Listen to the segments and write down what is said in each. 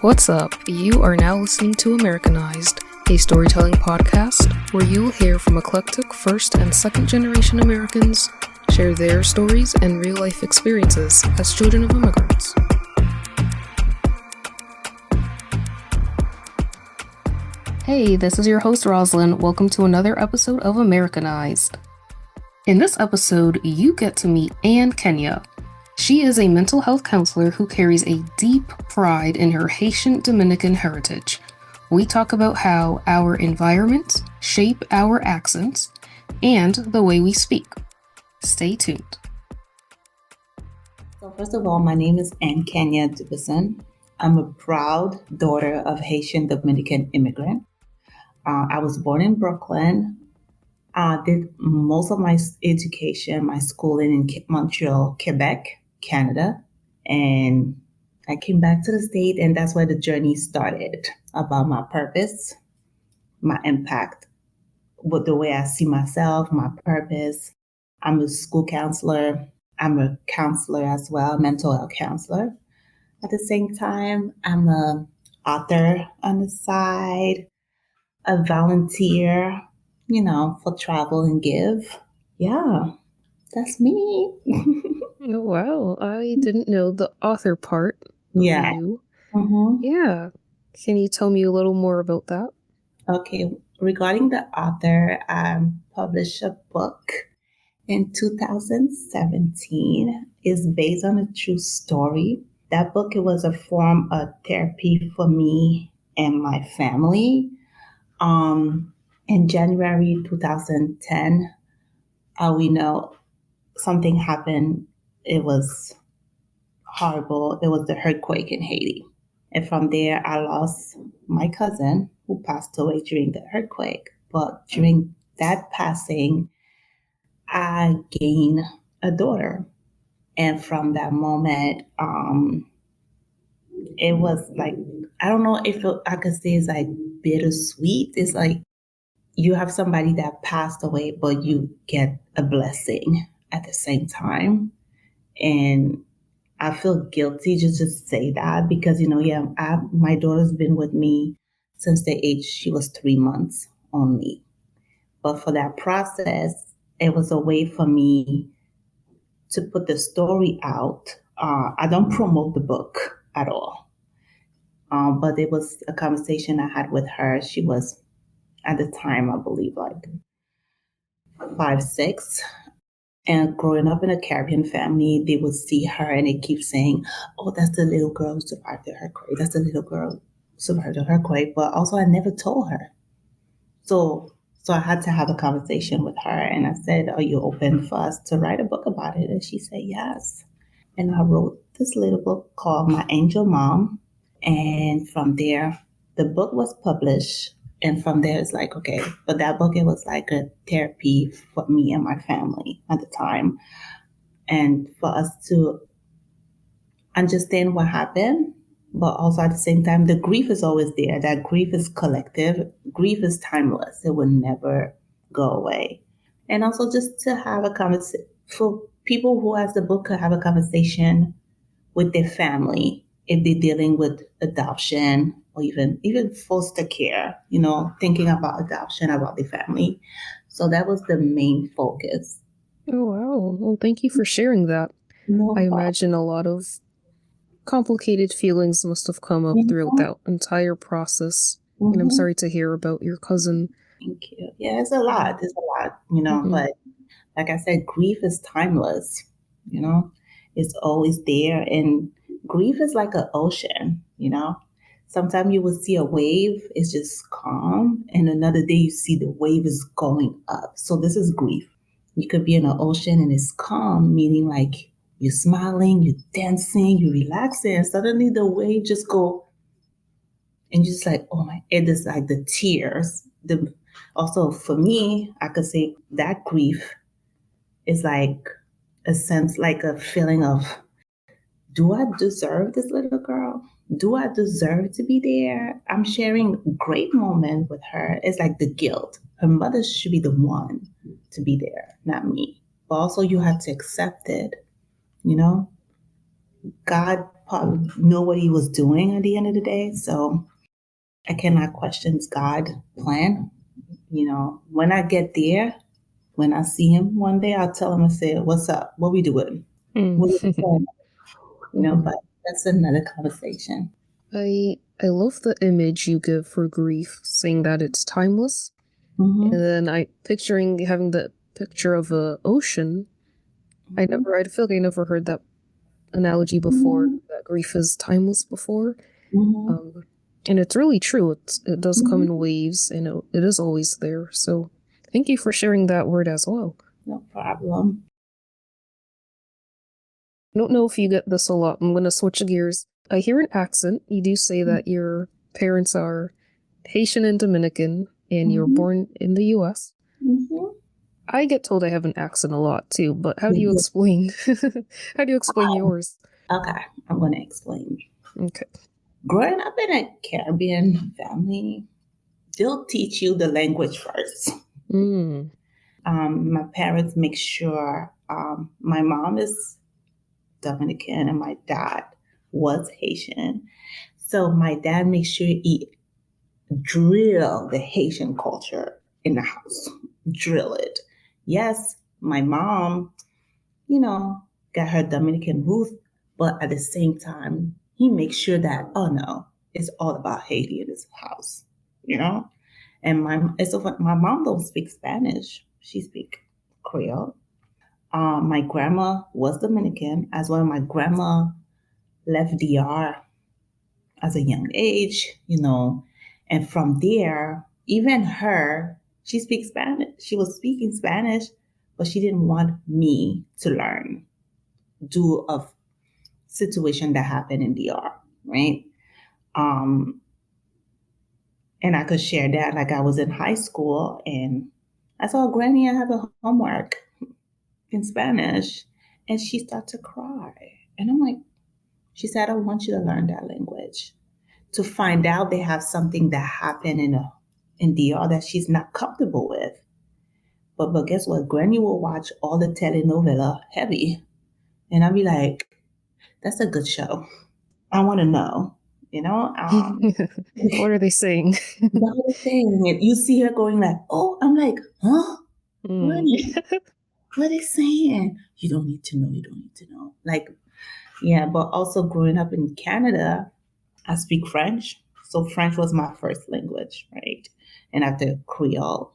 What's up? You are now listening to Americanized, a storytelling podcast where you will hear from eclectic first and second generation Americans share their stories and real life experiences as children of immigrants. Hey, this is your host Roslyn. Welcome to another episode of Americanized. In this episode, you get to meet Anne-Kenya. She is a mental health counselor who carries a deep pride in her Haitian-Dominican heritage. We talk about how our environments shape our accents and the way we speak. Stay tuned. So first of all, my name is Anne-Kenya Dubuisson. I'm a proud daughter of Haitian-Dominican immigrant. I was born in Brooklyn. I did most of my education, my schooling in Montreal, Quebec, Canada. And I came back to the state, and that's where the journey started about my purpose, my impact, with the way I see myself, my purpose. I'm a school counselor. I'm a counselor as well, mental health counselor. At the same time, I'm an author on the side, a volunteer, for Travel and Give. Yeah, that's me. Oh, wow, I didn't know the author part of Yeah. you. Mm-hmm. Yeah. Can you tell me a little more about that? Okay. Regarding the author, I published a book in 2017. It's based on a true story. That book, it was a form of therapy for me and my family. In January 2010, we know something happened. It was horrible. It was the earthquake in Haiti. And from there, I lost my cousin who passed away during the earthquake. But during that passing, I gained a daughter. And from that moment, it was like, I don't know if I could say it's like bittersweet. It's like you have somebody that passed away, but you get a blessing at the same time. And I feel guilty just to say that because, my daughter's been with me since the age she was 3 months only. But for that process, it was a way for me to put the story out. I don't promote the book at all. But it was a conversation I had with her. She was, at the time, I believe, like 5, 6. And growing up in a Caribbean family, they would see her and they keep saying, oh, that's the little girl who survived the earthquake. That's the little girl who survived the earthquake. But also, I never told her. So I had to have a conversation with her. And I said, are you open for us to write a book about it? And she said, yes. And I wrote this little book called My Angel Mom. And from there, the book was published. And from there, it's like, okay, but that book, it was like a therapy for me and my family at the time. And for us to understand what happened, but also at the same time, the grief is always there. That grief is collective. Grief is timeless. It will never go away. And also just to have a conversation, for people who has the book could have a conversation with their family if they're dealing with adoption or even foster care, thinking about adoption, about the family. So that was the main focus. Oh, wow. Well, thank you for sharing that. No I problem. imagine a lot of complicated feelings must have come up throughout that entire process. And I'm sorry to hear about your cousin. Thank you. Yeah, it's a lot. It's a lot, but like I said, grief is timeless, it's always there. And grief is like an ocean, Sometimes you will see a wave, it's just calm. And another day you see the wave is going up. So this is grief. You could be in an ocean and it's calm, meaning like you're smiling, you're dancing, you're relaxing. And suddenly the wave just go and you're just like, oh my, it is like the tears. Also for me, I could say that grief is like a sense, like a feeling of, do I deserve this little girl? Do I deserve to be there? I'm sharing great moment with her. It's like the guilt. Her mother should be the one to be there, not me. But also you have to accept it, God probably know what he was doing at the end of the day. So I cannot question God's plan. When I get there, when I see him one day, I'll tell him, I say, what's up? What we doing? Mm. What are we doing? Mhm. But that's another conversation. I love the image you give for grief, saying that it's timeless. And Mm-hmm. then I picturing having the picture of a ocean. I feel like I never heard that analogy before, Mm-hmm. that grief is timeless before. Mm-hmm. Um, and it's really true. It does come in Mm-hmm. waves and it is always there. So thank you for sharing that word as well. No problem. I don't know if you get this a lot. I'm going to switch gears. I hear an accent. You do say that your parents are Haitian and Dominican and you're Mm-hmm. born in the US. Mm-hmm. I get told I have an accent a lot too, but how do you explain how do you explain yours? Okay, I'm going to explain. Okay. Growing up in a Caribbean family, they'll teach you the language first. Mm. My parents make sure my mom is Dominican and my dad was Haitian. So my dad makes sure he drill the Haitian culture in the house, drill it. Yes, my mom, you know, got her Dominican roots, but at the same time, he makes sure that, oh no, it's all about Haiti in this house, you know? And my mom don't speak Spanish. She speak Creole. My grandma was Dominican, as well. My grandma left DR as a young age. And from there, even her, she speaks Spanish. She was speaking Spanish, but she didn't want me to learn due of situation that happened in DR, right? Um, and I could share that. Like I was in high school and I saw Granny, I have a homework in Spanish. And she started to cry. And I'm like, she said, I want you to learn that language. To find out they have something that happened in DR that she's not comfortable with. But guess what? Granny will watch all the telenovela heavy. And I'll be like, that's a good show. I want to know, you know? What are they saying? The whole thing. And you see her going like, oh, I'm like, huh? Mm. Granny, what are they saying? You don't need to know. You don't need to know. Like, yeah, but also growing up in Canada, I speak French. So French was my first language, right? And after Creole.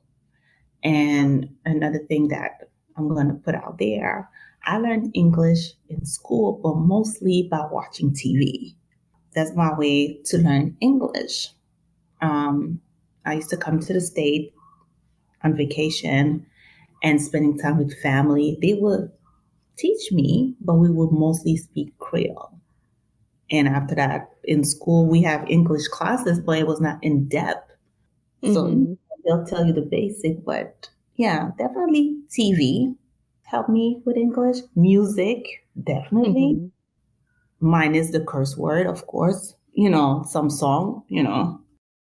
And another thing that I'm going to put out there, I learned English in school, but mostly by watching TV. That's my way to learn English. Um, I used to come to the state on vacation and spending time with family. They would teach me, but we would mostly speak Creole. And after that, in school, we have English classes, but it was not in depth. So Hmm. they'll tell you the basic, but yeah, definitely TV helped me with English. Music, definitely. Hmm. Mine is the curse word, of course. Some song.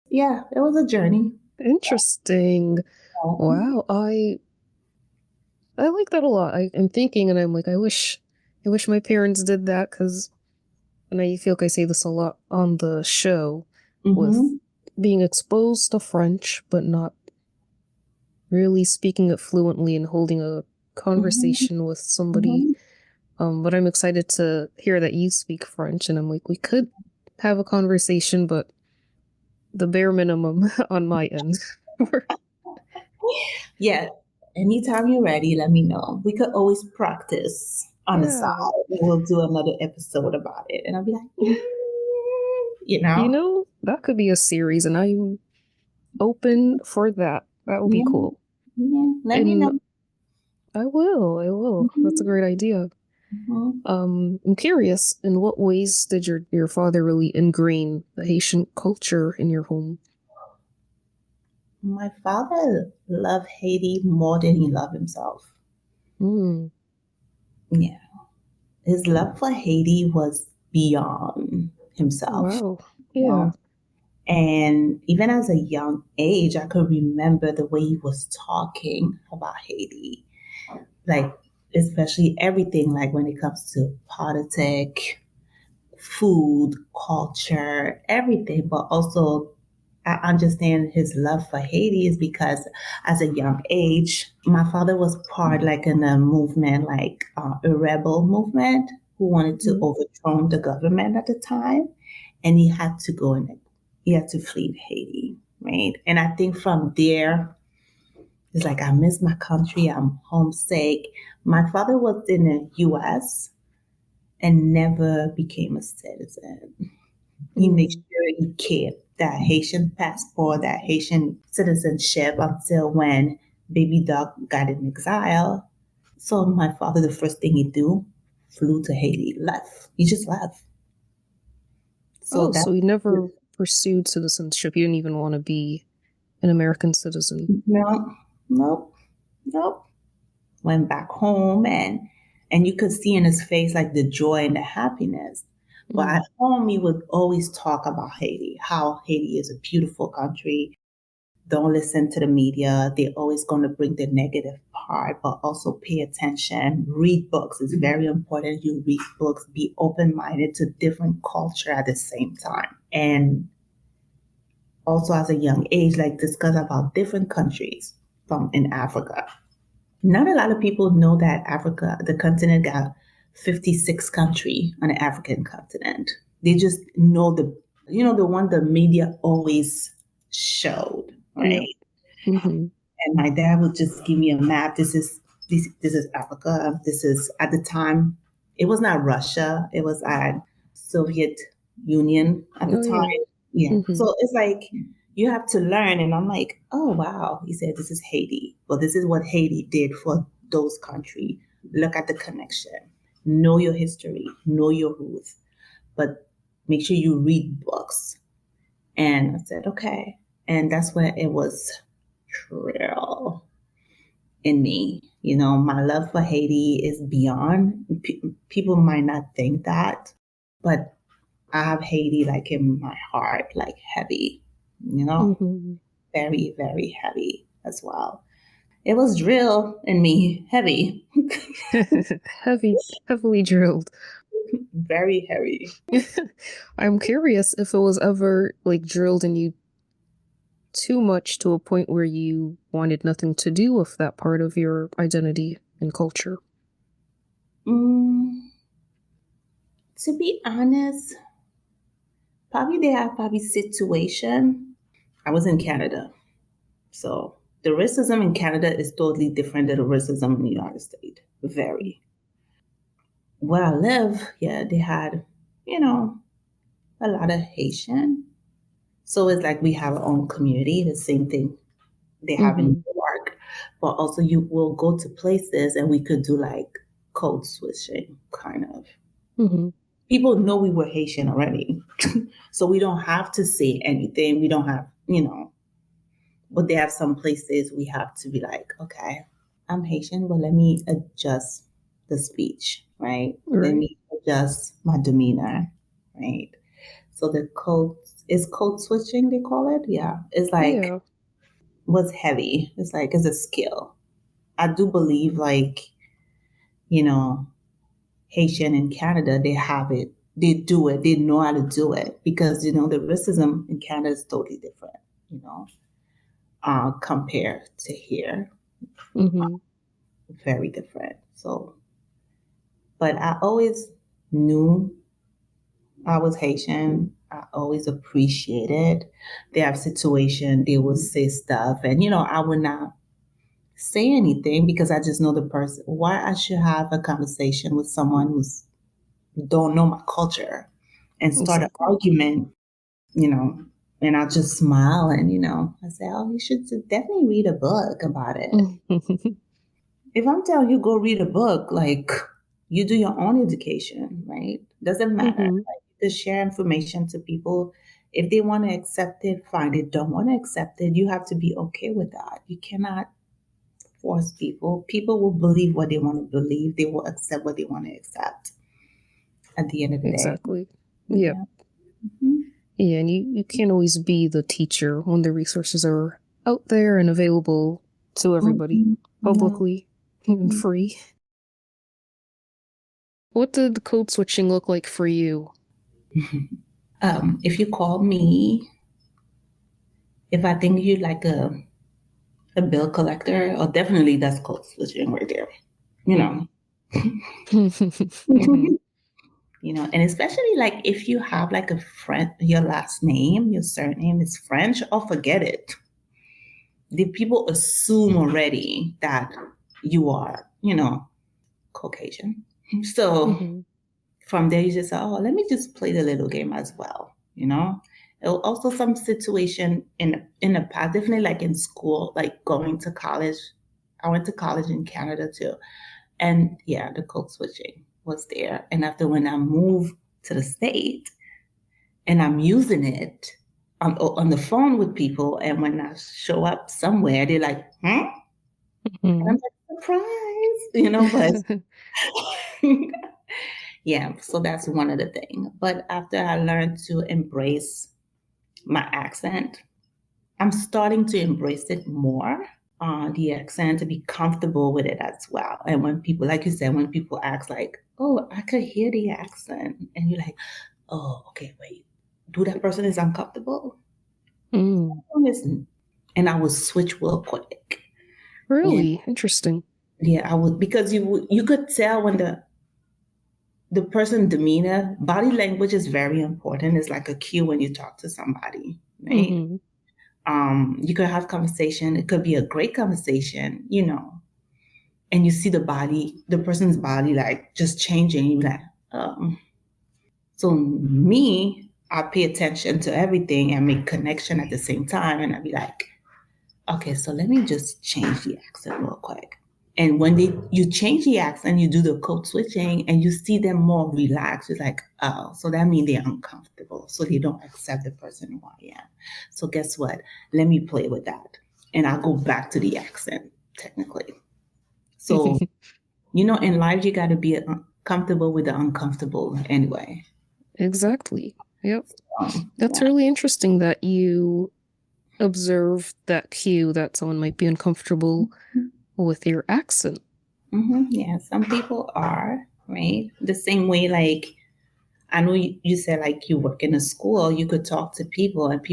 Yeah, it was a journey. Interesting. Mhm. Wow, I like that a lot. I'm thinking and I'm like, I wish my parents did that because, and I feel like I say this a lot on the show, with Mhm. being exposed to French, but not really speaking it fluently and holding a Mhm. conversation with somebody. Mhm. But I'm excited to hear that you speak French, and I'm like, we could have a conversation, but the bare minimum on my end. Yeah. Anytime you're ready, let me know. We could always practice on the side. Yeah. We'll do another episode about it. And I'll be like, you You know? know, that could be a series, and I'm open for that. That would be Yeah. cool. Yeah. Let me And know. I will. That's a Mhm. great idea. Mhm. I'm curious, in what ways did your father really ingrain the Haitian culture in your home? My father loved Haiti more than he loved himself. Mm, Yeah. His love for Haiti was beyond himself. wow. You Yeah. know? And even as a young age, I could remember the way he was talking about Haiti. Like, especially everything, like when it comes to politics, food, culture, everything, but also I understand his love for Haiti is because as a young age, my father was part like in a movement, like a rebel movement who wanted to Mm. overthrow the government at the time. And he had to go and he had to flee Haiti, right? And I think from there, it's like, I miss my country. I'm homesick. My father was in the US and never became a citizen. He made Mm. sure he kept that Haitian passport, that Haitian citizenship until when baby Doc got in exile. So my father, the first thing he do, flew to Haiti, left. He just left. So Oh, that so he never pursued citizenship. He didn't even want to be an American citizen. no, nope, nope. Went back home and you could see in his face like the joy and the happiness. But Mm. at home, he would always talk about Haiti, how Haiti is a beautiful country. Don't listen to the media. They're always going to bring the negative part, but also pay attention. Read books. It's very important you read books. Be open-minded to different culture at the same time. And also as a young age, like discuss about different countries from in Africa. Not a lot of people know that Africa, the continent, got 56 country on the African continent. They just know the one the media always showed, Yep. right? Mm-hmm. And my dad would just give me a map. This is Africa. This is at the time. It was not Russia. It was at Soviet Union at the Oh, time. yeah. Yeah. Mm-hmm. So it's like you have to learn. And I'm like, oh wow. He said this is Haiti. Well, this is what Haiti did for those countries. Look at the connection. Know your history. Know your roots. But make sure you read books. And I said, okay. And that's where it was real in me. My love for Haiti is beyond. People might not think that, but I have Haiti like in my heart, like heavy, you know, Mm-hmm. very, very heavy as well. It was real in me, heavy, Heavily drilled. very heavy. I'm curious if it was ever like drilled in you too much to a point where you wanted nothing to do with that part of your identity and culture. Mm, to be honest, probably they have probably situation. I was in Canada. So the racism in Canada is totally different than the racism in the United States. Very. Where I live, yeah, they had, you know, a lot of Haitian. So it's like we have our own community, the same thing they have in Mm-hmm. New York. But also you will go to places and we could do like code switching, kind of. Mm-hmm. People know we were Haitian already. So we don't have to say anything. We don't have, but they have some places we have to be like, okay, I'm Haitian, but let me adjust the speech, right? Let Right. me adjust my demeanor, right? So the code is code switching, they call it. Yeah. It's like Yeah. what's heavy. It's like it's a skill. I do believe like, you know, Haitian in Canada, they have it. They do it. They know how to do it because the racism in Canada is totally different, you know, compared to here. Mm-hmm. Very different. So but I always knew I was Haitian. I always appreciated. They have situation, they would say stuff, and I would not say anything because I just know the person. Why I should have a conversation with someone who's don't know my culture and start an Exactly. argument, you know, and I just smile and I say, oh, you should definitely read a book about it. Mm-hmm. If I'm telling you go read a book, like you do your own education, right? Doesn't matter. Mm-hmm. Like to share information to people. If they want to accept it, fine. They don't want to accept it, you have to be okay with that. You cannot force people. People will believe what they want to believe. They will accept what they want to accept at the end of the day. Exactly. Yep. Yeah. Hmm. Yeah, and you can't always be the teacher when the resources are out there and available to everybody Hmm. publicly and Hmm. free. What did code switching look like for you? If you call me, if I think you like a bill collector, or definitely that's code switching right there. You know, Mhm. and especially like if you have like a friend, your last name, your surname is French, or forget it. The people assume already that you are, Caucasian. So Mhm. from there, you just say, oh, let me just play the little game as well. Also, some situation in the past, definitely like in school, like going to college. I went to college in Canada too. And yeah, the code switching was there. And after when I moved to the state and I'm using it on the phone with people, and when I show up somewhere, they're like, hmm? And I'm Mhm. like, but yeah, so that's one of the things. But after I learned to embrace my accent, I'm starting to embrace it more. The accent, to be comfortable with it as well. And when people, like you said, when people ask like, "Oh, I could hear the accent," and you're like, "Oh, okay, wait, do that person is uncomfortable?" Mm. Listen, and I would switch real quick. And Really interesting. yeah, I would, because you could tell when the person demeanor, body language is very important. It's like a cue when you talk to somebody, right? Mhm. You could have conversation. It could be a great conversation, and you see the person's body like just changing. You're like, so me, I pay attention to everything and make connection at the same time, and I'd be like, okay, so let me just change the accent real quick. And when you change the accent, you do the code switching, and you see them more relaxed. It's like, oh, so that means they're uncomfortable, so they don't accept the person who I am. So guess what? Let me play with that, and I'll go back to the accent technically. So in life, you got to be comfortable with the uncomfortable anyway. Exactly. Yep. That's Yeah. really interesting that you observe that cue that someone might be uncomfortable with your accent. Yeah, some people are, right? The same way, like, I know you said like you work in a school, you could talk to people and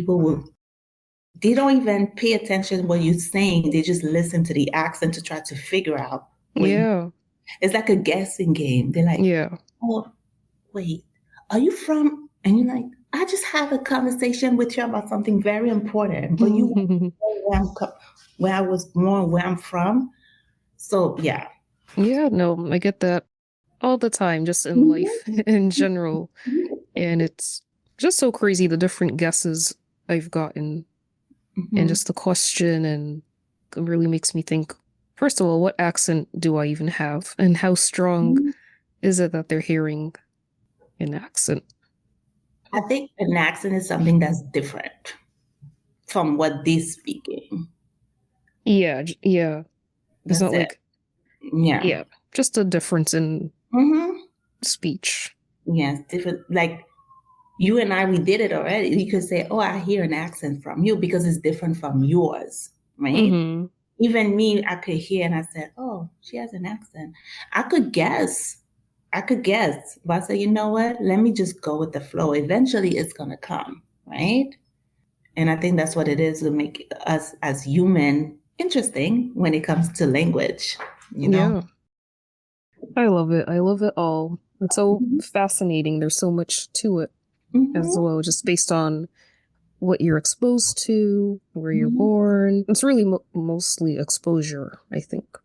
they don't even pay attention what you're saying. They just listen to the accent to try to figure out Yeah. it's like a guessing game. They're like, Yeah. oh, wait, are you from? And you're like, I just had a conversation with you about something very important, but you want to know where I was born, where I'm from. So yeah. Yeah, no, I get that all the time, just in life Mhm. in general. And it's just so crazy the different guesses I've gotten and Mhm. just the question, and it really makes me think, first of all, what accent do I even have? And how strong is it that they're hearing an accent? I think an accent is something that's different from what they're speaking. Yeah, yeah. It's That's not it. like, Yeah. yeah, just a difference in hmm speech. Yes, different. Like you and I, we did it already. You could say, "Oh, I hear an accent from you," because it's different from yours, right? Mm-hmm. Even me, I could hear, and I said, "Oh, she has an accent." I could guess. I could guess, but I said, "You know what? Let me just go with the flow. Eventually, it's gonna come, right?" And I think that's what it is to make us as human interesting when it comes to language, you know? Yeah, I love it. I love it all. It's so hmm fascinating. There's so much to it as hmm well, just based on what you're exposed to, where you're hmm born. It's really mostly exposure, I think.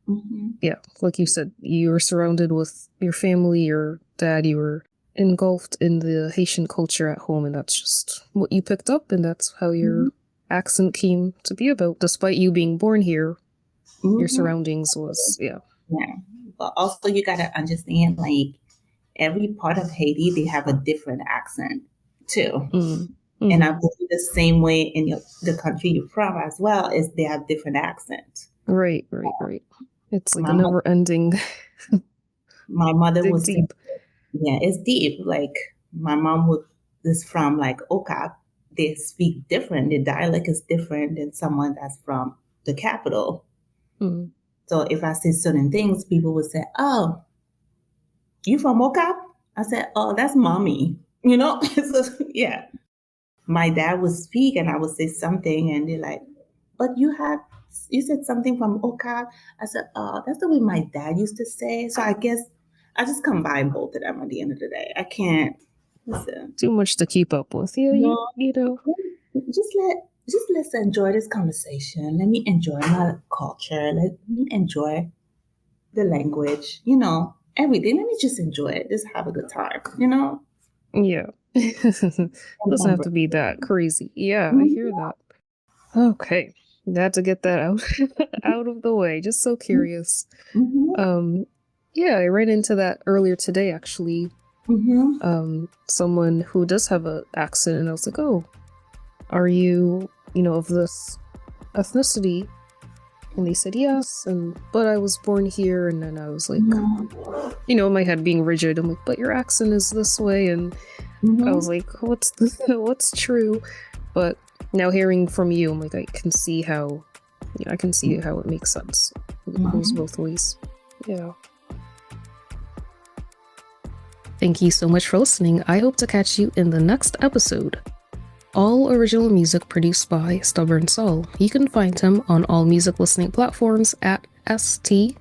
hmm Yeah, like you said, you were surrounded with your family, your dad, you were engulfed in the Haitian culture at home, and that's just what you picked up, and that's how hmm your accent came to be about. Despite you being born here, your hmm surroundings was, yeah. Yeah. But also you gotta understand like every part of Haiti, they have a different accent too. Mm. And I Hmm. believe the same way in the country you're from as well, is they have different accents. Right, right, right. It's like a My mo- never ending my mother dig would say, deep. yeah, it's deep. Like my mom would is from like Okap. They speak different. The dialect is different than someone that's from the capital. Mm. So if I say certain things, people would say, "Oh, you from Okap?" I said, "Oh, that's mommy." you know? So, yeah. My dad would speak and I would say something and they're like, but you said something from Oka. I said, oh, that's the way my dad used to say. So I guess I just combine both of them at the end of the day. I can't listen. Too much to keep up with. Yeah, No, you know. just let's enjoy this conversation. Let me enjoy my culture. Let me enjoy the language, everything. Let me just enjoy it. Just have a good time, Yeah. Doesn't and have embrace to be that it. crazy. Yeah, I hear Mhm, that. Okay. Had to get that out out of the way. Just so curious. mhm, Um, yeah, I ran into that earlier today actually. mhm, Someone who does have a accent, and I was like, "Oh, are you, of this ethnicity?" And they said yes, but I was born here, and then I was like, mhm, in my head being rigid. I'm like, but your accent is this way, and I was mhm, like, what's true? But now hearing from you, I'm like, I can see how, I can see how it makes sense. It goes mhm. both ways. Yeah. Thank you so much for listening. I hope to catch you in the next episode. All original music produced by Stubborn Soul. You can find him on all music listening platforms at STBRNSAL.